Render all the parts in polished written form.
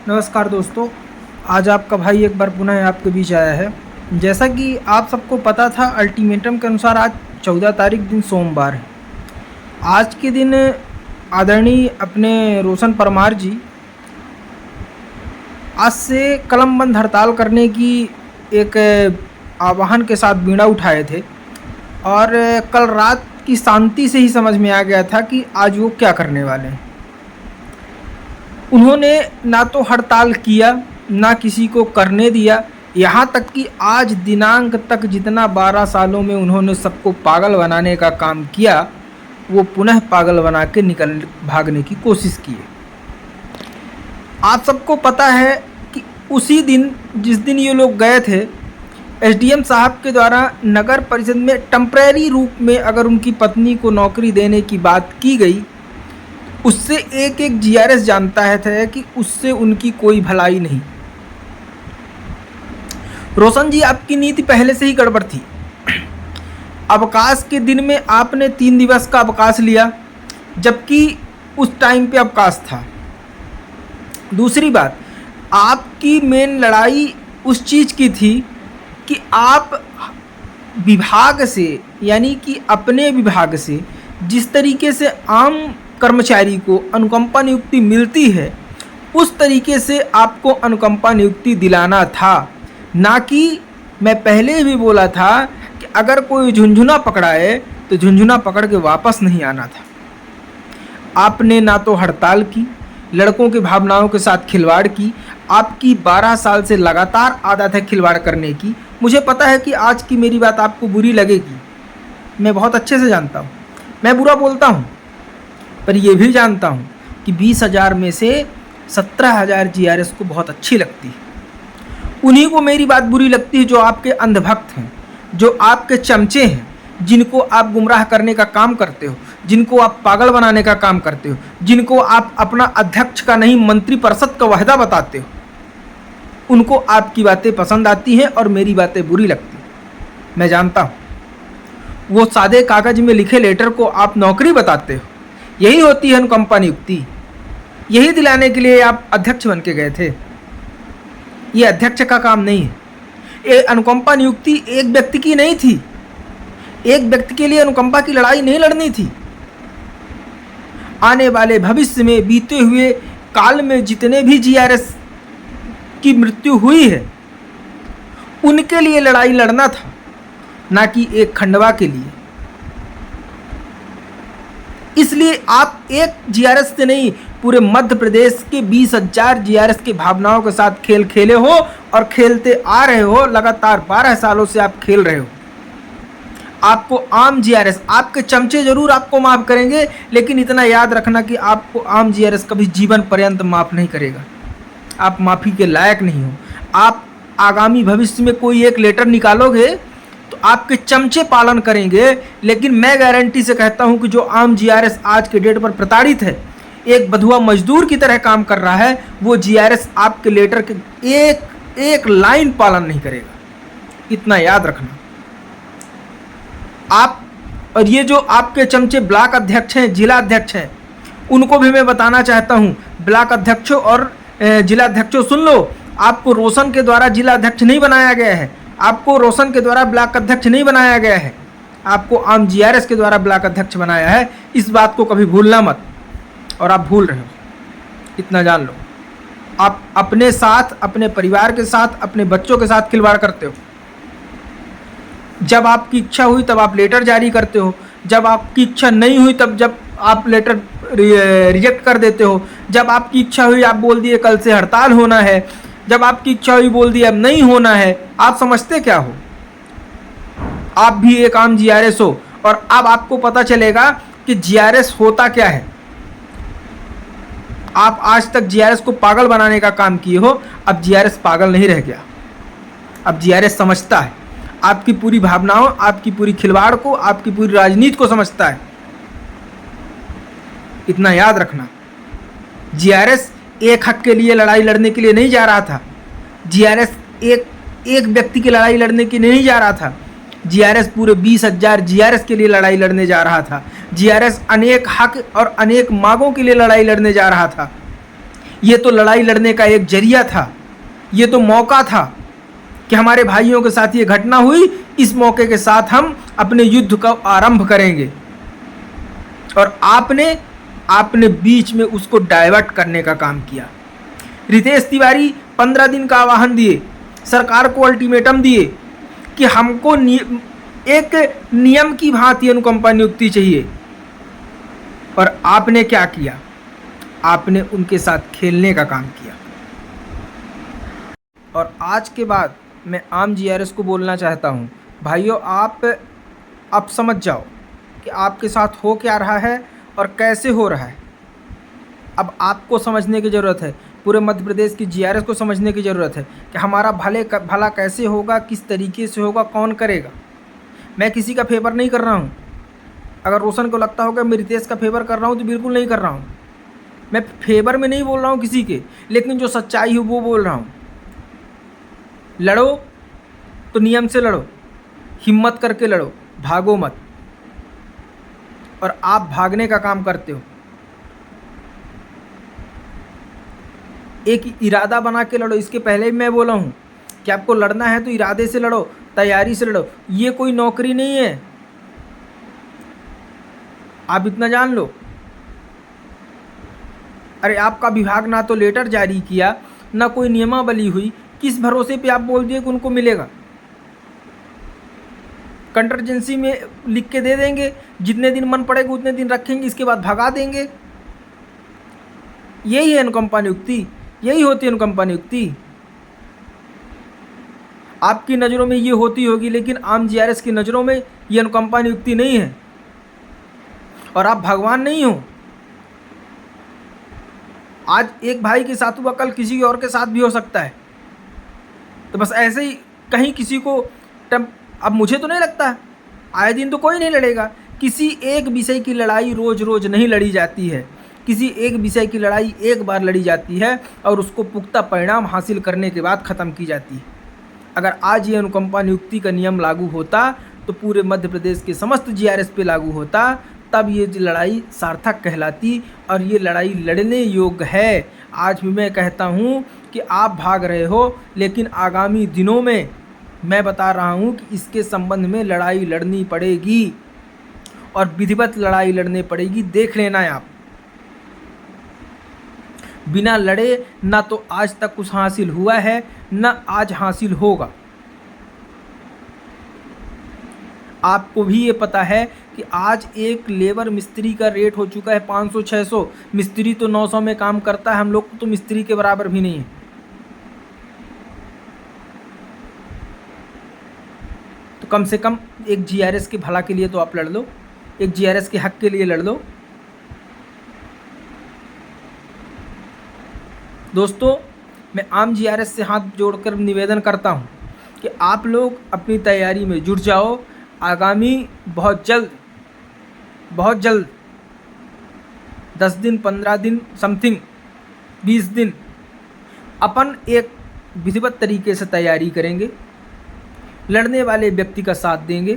नमस्कार दोस्तों, आज आपका भाई एक बार पुनः आपके बीच आया है। जैसा कि आप सबको पता था, अल्टीमेटम के अनुसार आज 14 तारीख दिन सोमवार है। आज के दिन आदरणीय अपने रोशन परमार जी आज से कलमबंद हड़ताल करने की एक आह्वान के साथ बीड़ा उठाए थे और कल रात की शांति से ही समझ में आ गया था कि आज वो क्या करने वाले हैं। उन्होंने ना तो हड़ताल किया, ना किसी को करने दिया, यहाँ तक कि आज दिनांक तक जितना 12 सालों में उन्होंने सबको पागल बनाने का काम किया, वो पुनः पागल बना के भागने की कोशिश की है। आप सबको पता है कि उसी दिन जिस दिन ये लोग गए थे, एसडीएम साहब के द्वारा नगर परिषद में टेम्परेरी रूप में अगर उनकी पत्नी को नौकरी देने की बात की गई, उससे एक एक जीआरएस जानता है कि उससे उनकी कोई भलाई नहीं। रोशन जी, आपकी नीति पहले से ही गड़बड़ थी। अवकाश के दिन में आपने 3 दिवस का अवकाश लिया, जबकि उस टाइम पे अवकाश था। दूसरी बात, आपकी मेन लड़ाई उस चीज़ की थी कि आप विभाग से, यानी कि अपने विभाग से जिस तरीके से आम कर्मचारी को अनुकंपा नियुक्ति मिलती है, उस तरीके से आपको अनुकंपा नियुक्ति दिलाना था। ना कि मैं पहले भी बोला था कि अगर कोई झुंझुना पकड़ाए तो झुंझुना पकड़ के वापस नहीं आना था। आपने ना तो हड़ताल की, लड़कों की भावनाओं के साथ खिलवाड़ की। आपकी 12 साल से लगातार आदत है खिलवाड़ करने की। मुझे पता है कि आज की मेरी बात आपको बुरी लगेगी, मैं बहुत अच्छे से जानता हूँ। मैं बुरा बोलता हूँ, पर ये भी जानता हूँ कि 20,000 में से 17,000 जीआरएस को बहुत अच्छी लगती है। उन्हीं को मेरी बात बुरी लगती है जो आपके अंधभक्त हैं, जो आपके चमचे हैं, जिनको आप गुमराह करने का काम करते हो, जिनको आप पागल बनाने का काम करते हो, जिनको आप अपना अध्यक्ष का नहीं मंत्री परिषद का वाहिदा बताते हो। उनको आपकी बातें पसंद आती हैं और मेरी बातें बुरी लगती हैं। मैं जानता हूँ, वो सादे कागज में लिखे लेटर को आप नौकरी बताते हो। यही होती है अनुकंपा नियुक्ति। यही दिलाने के लिए आप अध्यक्ष बन के गए थे। ये अध्यक्ष का काम नहीं है। ये अनुकंपा नियुक्ति एक व्यक्ति की नहीं थी। एक व्यक्ति के लिए अनुकंपा की लड़ाई नहीं लड़नी थी। आने वाले भविष्य में, बीते हुए काल में जितने भी जीआरएस की मृत्यु हुई है, उनके लिए लड़ाई लड़ना था, ना कि एक खंडवा के लिए। इसलिए आप एक जीआरएस से नहीं, पूरे मध्य प्रदेश के 20,000 जीआरएस की भावनाओं के साथ खेल खेले हो और खेलते आ रहे हो। लगातार 12 सालों से आप खेल रहे हो। आपको आम जीआरएस, आपके चमचे जरूर आपको माफ करेंगे, लेकिन इतना याद रखना कि आपको आम जीआरएस कभी जीवन पर्यंत माफ नहीं करेगा। आप माफी के लायक नहीं हो। आप आगामी भविष्य में कोई एक लेटर निकालोगे तो आपके चमचे पालन करेंगे, लेकिन मैं गारंटी से कहता हूं कि जो आम जीआरएस आज के डेट पर प्रताड़ित है, एक बधुआ मजदूर की तरह काम कर रहा है, वो जीआरएस आपके लेटर के एक लाइन पालन नहीं करेगा। इतना याद रखना आप। और ये जो आपके चमचे ब्लॉक अध्यक्ष हैं, जिला अध्यक्ष हैं, उनको भी मैं बताना चाहता हूं, ब्लॉक अध्यक्षों और जिला अध्यक्षों सुन लो, आपको रोशन के द्वारा जिला अध्यक्ष नहीं बनाया गया है। आपको रोशन के द्वारा ब्लॉक अध्यक्ष नहीं बनाया गया है। आपको आम जीआरएस के द्वारा ब्लॉक अध्यक्ष बनाया है। इस बात को कभी भूलना मत, और आप भूल रहे हो, इतना जान लो। आप अपने साथ, अपने परिवार के साथ, अपने बच्चों के साथ खिलवाड़ करते हो। जब आपकी इच्छा हुई तब आप लेटर जारी करते हो, जब आपकी इच्छा नहीं हुई तब जब आप लेटर रिजेक्ट कर देते हो। जब आपकी इच्छा हुई आप बोल दिए कल से हड़ताल होना है, जब आपकी इच्छा हुई बोल दिए अब नहीं होना है। आप समझते क्या हो? आप भी एक आम जीआरएस हो, और अब आपको पता चलेगा कि जीआरएस होता क्या है। आप आज तक जीआरएस को पागल बनाने का काम किए हो, अब जीआरएस पागल नहीं रह गया। अब जीआरएस समझता है आपकी पूरी भावनाओं, आपकी पूरी खिलवाड़ को, आपकी पूरी राजनीति को समझता है। इतना याद रखना, जीआरएस एक हक के लिए लड़ाई लड़ने के लिए नहीं जा रहा था। जीआरएस एक व्यक्ति की लड़ाई लड़ने के लिए नहीं जा रहा था। जीआरएस पूरे 20,000 जीआरएस के लिए लड़ाई लड़ने जा रहा था। जीआरएस अनेक हक और अनेक मांगों के लिए लड़ाई लड़ने जा रहा था। ये तो लड़ाई लड़ने का एक जरिया था, ये तो मौका था कि हमारे भाइयों के साथ ये घटना हुई, इस मौके के साथ हम अपने युद्ध का आरंभ करेंगे। और आपने बीच में उसको डाइवर्ट करने का काम किया। रितेश तिवारी 15 दिन का आह्वान दिए, सरकार को अल्टीमेटम दिए कि हमको एक नियम की भांति अनुकंपा नियुक्ति चाहिए, और आपने क्या किया? आपने उनके साथ खेलने का काम किया। और आज के बाद मैं आम जीआरएस को बोलना चाहता हूँ, भाइयों आप समझ जाओ कि आपके साथ हो क्या रहा है और कैसे हो रहा है। अब आपको समझने की ज़रूरत है, पूरे मध्य प्रदेश की जीआरएस को समझने की ज़रूरत है कि हमारा भला कैसे होगा, किस तरीके से होगा, कौन करेगा। मैं किसी का फेवर नहीं कर रहा हूँ। अगर रोशन को लगता होगा मैं रितेश का फेवर कर रहा हूँ तो बिल्कुल नहीं कर रहा हूँ। मैं फेवर में नहीं बोल रहा हूँ किसी के, लेकिन जो सच्चाई है वो बोल रहा हूँ। लड़ो तो नियम से लड़ो, हिम्मत करके लड़ो, भागो मत। और आप भागने का काम करते हो। एक इरादा बना के लड़ो। इसके पहले भी मैं बोला हूँ कि आपको लड़ना है तो इरादे से लड़ो, तैयारी से लड़ो। ये कोई नौकरी नहीं है, आप इतना जान लो। अरे आपका विभाग ना तो लेटर जारी किया, ना कोई नियमावली हुई, किस भरोसे पे आप बोल दिए कि उनको मिलेगा? कंटरजेंसी में लिख के दे देंगे, जितने दिन मन पड़ेगा उतने दिन रखेंगे, इसके बाद भगा देंगे। यही है अनुकंपा नियुक्ति, यही होती है अनुकंपा नियुक्ति। आपकी नज़रों में ये होती होगी, लेकिन आम जीआरएस की नज़रों में ये अनुकंपा नियुक्ति नहीं है। और आप भगवान नहीं हो। आज एक भाई के साथ हुआ, कल किसी और के साथ भी हो सकता है। तो बस ऐसे ही कहीं किसी को अब मुझे तो नहीं लगता, आए दिन तो कोई नहीं लड़ेगा। किसी एक विषय की लड़ाई रोज़ रोज़ नहीं लड़ी जाती है। किसी एक विषय की लड़ाई एक बार लड़ी जाती है और उसको पुख्ता परिणाम हासिल करने के बाद ख़त्म की जाती है। अगर आज ये अनुकंपा नियुक्ति का नियम लागू होता तो पूरे मध्य प्रदेश के समस्त जीआरएस पे लागू होता, तब ये लड़ाई सार्थक कहलाती और ये लड़ाई लड़ने योग्य है। आज भी मैं कहता हूँ कि आप भाग रहे हो, लेकिन आगामी दिनों में मैं बता रहा हूँ कि इसके संबंध में लड़ाई लड़नी पड़ेगी और विधिवत लड़ाई लड़नी पड़ेगी। देख लेना है आप। बिना लड़े ना तो आज तक कुछ हासिल हुआ है, ना आज हासिल होगा। आपको भी ये पता है कि आज एक लेबर मिस्त्री का रेट हो चुका है 500-600। मिस्त्री तो 900 में काम करता है, हम लोग तो मिस्त्री के बराबर भी नहीं है। तो कम से कम एक जीआरएस के भला के लिए तो आप लड़ लो, एक जीआरएस के हक के लिए लड़ लो। दोस्तों, मैं आम जीआरएस से हाथ जोड़कर निवेदन करता हूं कि आप लोग अपनी तैयारी में जुट जाओ। आगामी बहुत जल्द 10 दिन, 15 दिन, समथिंग 20 दिन अपन एक विधिवत तरीके से तैयारी करेंगे, लड़ने वाले व्यक्ति का साथ देंगे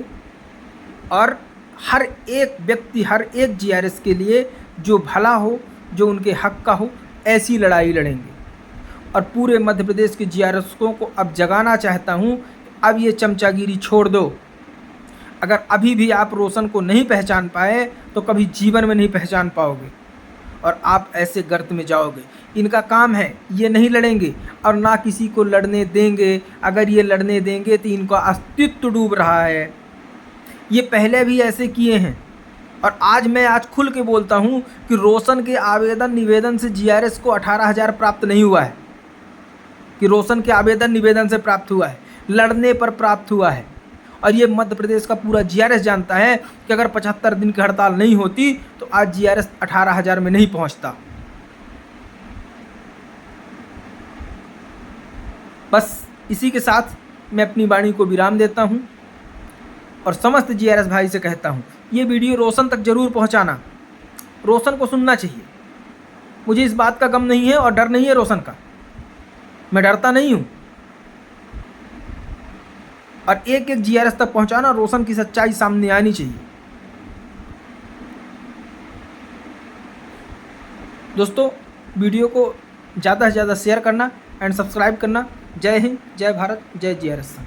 और हर एक व्यक्ति, हर एक जीआरएस के लिए जो भला हो, जो उनके हक का हो, ऐसी लड़ाई लड़ेंगे। और पूरे मध्य प्रदेश के जीआरएसों को अब जगाना चाहता हूँ, अब ये चमचागिरी छोड़ दो। अगर अभी भी आप रोशन को नहीं पहचान पाए तो कभी जीवन में नहीं पहचान पाओगे और आप ऐसे गर्त में जाओगे। इनका काम है, ये नहीं लड़ेंगे और ना किसी को लड़ने देंगे। अगर ये लड़ने देंगे तो इनका अस्तित्व डूब रहा है। ये पहले भी ऐसे किए हैं और आज खुल के बोलता हूँ कि रोशन के आवेदन निवेदन से जीआरएस को 18,000 प्राप्त नहीं हुआ है, कि रोशन के आवेदन निवेदन से प्राप्त हुआ है, लड़ने पर प्राप्त हुआ है। और ये मध्य प्रदेश का पूरा जीआरएस जानता है कि अगर 75 दिन की हड़ताल नहीं होती तो आज जीआरएस 18,000 में नहीं पहुंचता। बस इसी के साथ मैं अपनी वाणी को विराम देता हूं और समस्त जीआरएस भाई से कहता हूं, ये वीडियो रोशन तक जरूर पहुंचाना। रोशन को सुनना चाहिए। मुझे इस बात का गम नहीं है और डर नहीं है रोशन का, मैं डरता नहीं हूं। और एक एक जीआरएस तक पहुंचाना, रोशन की सच्चाई सामने आनी चाहिए। दोस्तों, वीडियो को ज़्यादा से ज़्यादा शेयर करना एंड सब्सक्राइब करना। जय हिंद, जय भारत, जय जी आर एस।